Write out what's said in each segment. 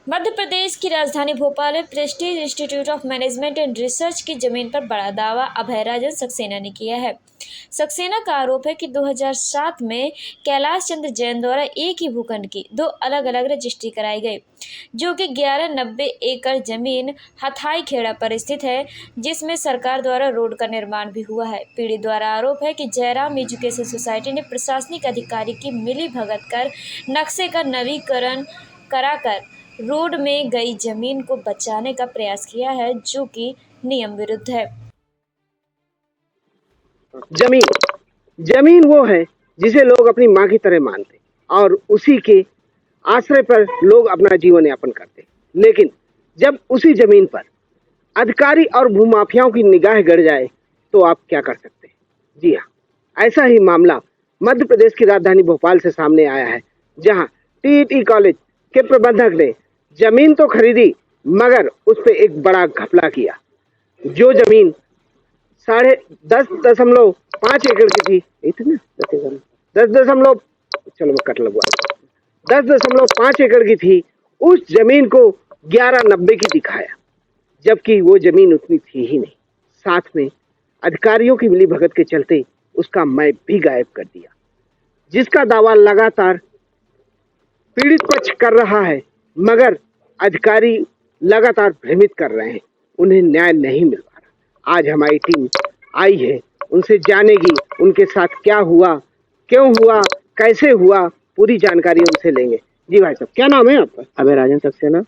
मध्य प्रदेश की राजधानी भोपाल में Prestige institute of management and research की जमीन पर बड़ा दावा अभयराजन सक्सेना ने किया है। सक्सेना का आरोप है कि 2007 में कैलाश चंद्र जैन द्वारा एक ही भूखंड की दो अलग अलग रजिस्ट्री कराई गई, जो कि 1190 एकड़ जमीन हथाई खेड़ा पर स्थित है, जिसमें सरकार द्वारा रोड का निर्माण भी हुआ है। पीड़ित द्वारा आरोप है कि जयराम एजुकेशन सोसाइटी ने प्रशासनिक अधिकारी की मिली भगत कर नक्शे का नवीकरण कराकर रोड में गई जमीन को बचाने का प्रयास किया है, जो कि नियम विरुद्ध है। जमीन वो है जिसे लोग अपनी माँ की तरह मानते और उसी के आश्रय पर लोग अपना जीवन यापन करते। लेकिन जब उसी जमीन पर अधिकारी और भूमाफियाओं की निगाह गड़ जाए तो आप क्या कर सकते हैं? जी हाँ, ऐसा ही मामला मध्य प्रदेश की राजधानी भोपाल से सामने आया है, जहां टीईटी कॉलेज के प्रबंधक ने जमीन तो खरीदी मगर उस पर एक बड़ा घपला किया। जो जमीन 10.5 एकड़ की थी, इतना 10.5 एकड़ की थी, उस जमीन को 1190 की दिखाया, जबकि वो जमीन उतनी थी ही नहीं। साथ में अधिकारियों की मिलीभगत के चलते उसका मैप भी गायब कर दिया, जिसका दावा लगातार पीड़ित पक्ष कर रहा है, मगर अधिकारी लगातार भ्रमित कर रहे हैं, उन्हें न्याय नहीं मिल पा रहा। आज हमारी टीम आई है, उनसे जानेगी उनके साथ क्या हुआ, क्यों हुआ, कैसे हुआ, पूरी जानकारी उनसे लेंगे। जी भाई साहब, क्या नाम है आपका? अभयराजन सक्सेना।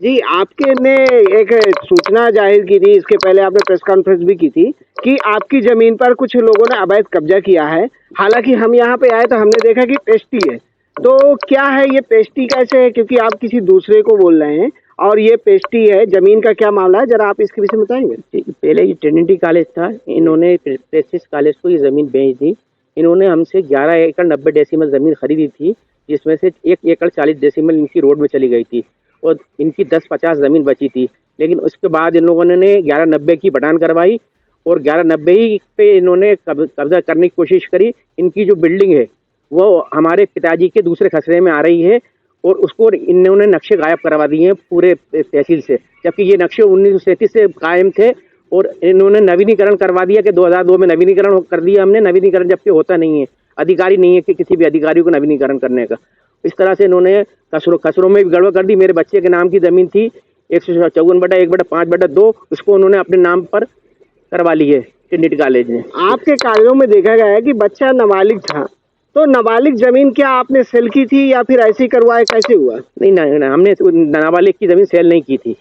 जी, आपके ने एक सूचना जाहिर की थी, इसके पहले आपने प्रेस कॉन्फ्रेंस भी की थी कि आपकी जमीन पर कुछ लोगों ने अवैध कब्जा किया है। हालांकि हम यहाँ पे आए तो हमने देखा कि टेस्टी है, तो क्या है ये पेस्टी कैसे है? क्योंकि आप किसी दूसरे को बोल रहे हैं और ये पेस्टी है, जमीन का क्या मामला है, जरा आप इसके विषय में बताएंगे? पहले ये ट्रिनिटी कॉलेज था, इन्होंने प्रेस्टिज कॉलेज को ये जमीन बेच दी। इन्होंने हमसे 11 एकड़ 90 डेसिमल जमीन खरीदी थी, जिसमें से 1 एकड़ 40 डेसिमल इनकी रोड में चली गई थी और इनकी 10-50 जमीन बची थी। लेकिन उसके बाद इन लोगों ने 1190 की बढ़ान करवाई और 1190 ही पे इन्होंने कब्जा करने की कोशिश करी। इनकी जो बिल्डिंग है वो हमारे पिताजी के दूसरे खसरे में आ रही है और उसको इन्होंने नक्शे गायब करवा दिए हैं पूरे तहसील से, जबकि ये नक्शे 1937 से कायम थे और इन्होंने नवीनीकरण करवा दिया कि 2002 में नवीनीकरण कर दिया हमने। नवीनीकरण जबकि होता नहीं है, अधिकारी नहीं है कि किसी भी अधिकारी को नवीनीकरण करने का। इस तरह से इन्होंने खसरों में भी गड़बड़ कर दी। मेरे बच्चे के नाम की जमीन थी 154/1/5/2, उसको उन्होंने अपने नाम पर करवा ली है ट्रिनिटी कॉलेज ने। आपके कागजों में देखा गया है कि बच्चा नाबालिग था, तो नाबालिग जमीन क्या आपने सेल की थी या फिर ऐसे ही करवाया, कैसे हुआ? नहीं, हमने नाबालिग की जमीन सेल नहीं की थी।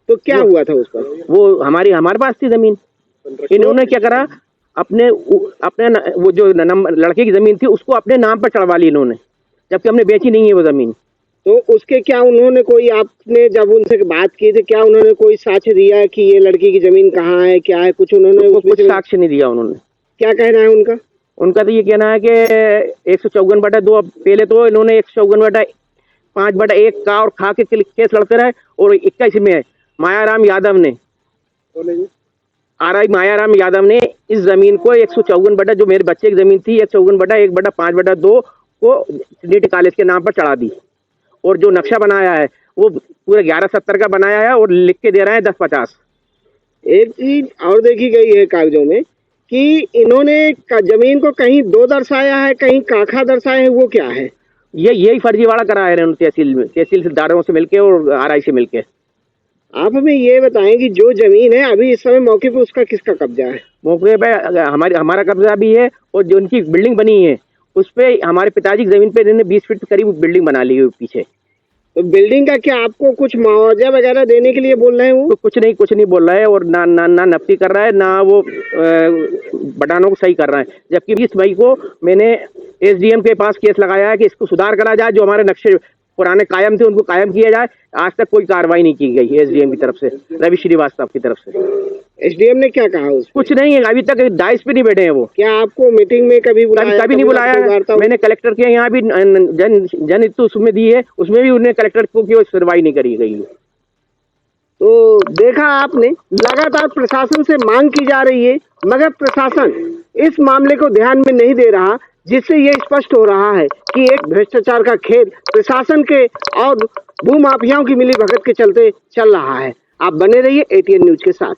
तो क्या हुआ था उस पर? वो हमारे पास थी जमीन। इन्होंने क्या करा, अपने वो जो लड़के की जमीन थी उसको अपने नाम पर चढ़वा ली इन्होंने, जबकि हमने बेची नहीं है वो जमीन। तो उसके क्या उन्होंने कोई, आपने जब उनसे बात की थी, क्या उन्होंने कोई साक्ष्य दिया कि ये लड़की की जमीन कहाँ है, क्या है? कुछ उन्होंने कुछ साक्ष्य नहीं दिया उन्होंने। क्या कहना है उनका? उनका तो ये कहना है कि 154/2, पहले तो इन्होंने 154/5/1 का और खा के केस लड़ते रहे और 21 में मायाराम यादव ने मायाराम यादव ने इस जमीन को 154 जो मेरे बच्चे की जमीन थी 154/1/5/2 को ट्रिनिटी कॉलेज के नाम पर चढ़ा दी और जो नक्शा बनाया है वो पूरे 1170 का बनाया है और लिख के दे रहे हैं 1050। एक चीज और देखी गई है कागजों में कि इन्होंने जमीन को कहीं 2 दर्शाया है, कहीं काखा दर्शाया है, वो क्या है? यही फर्जीवाड़ा करा है तहसीलदारों से मिलके और आरआई से मिलके। आप हमें ये बताएं कि जो जमीन है अभी इस समय मौके पे उसका किसका कब्जा है? मौके पे हमारा कब्जा भी है और जो उनकी बिल्डिंग बनी है उस पे हमारे पिताजी की जमीन पे इन्होंने 20 फीट करीब बिल्डिंग बना ली है पीछे। तो बिल्डिंग का क्या आपको कुछ मुआवजा वगैरह देने के लिए बोल रहे हैं? वो तो कुछ नहीं बोल रहा है और ना नफी कर रहा है, ना वो बटानों को सही कर रहा है। जबकि 20 मई को मैंने एसडीएम के पास केस लगाया है कि इसको सुधार करा जाए, जो हमारे नक्शे पुराने कायम थे उनको कायम किया जाए। आज तक कोई कार्रवाई नहीं की गई एसडीएम की तरफ से, रवि श्रीवास्तव की तरफ से। एसडीएम ने क्या कहा? कुछ नहीं है, अभी तक डाइस पे नहीं बैठे हैं वो। क्या आपको मीटिंग में कभी बुलाया? कभी नहीं बुलाया है। मैंने कलेक्टर के यहाँ भी जन हित उसमें दी है, उसमें भी उन्हें कलेक्टर को की सुनवाई नहीं करी गई। तो देखा आपने, लगातार प्रशासन से मांग की जा रही है मगर प्रशासन इस मामले को ध्यान में नहीं दे रहा। जिससे ये स्पष्ट हो रहा है कि एक भ्रष्टाचार का खेल प्रशासन के और भूमाफियाओं की मिलीभगत के चलते चल रहा है। आप बने रहिए एटीएन न्यूज के साथ।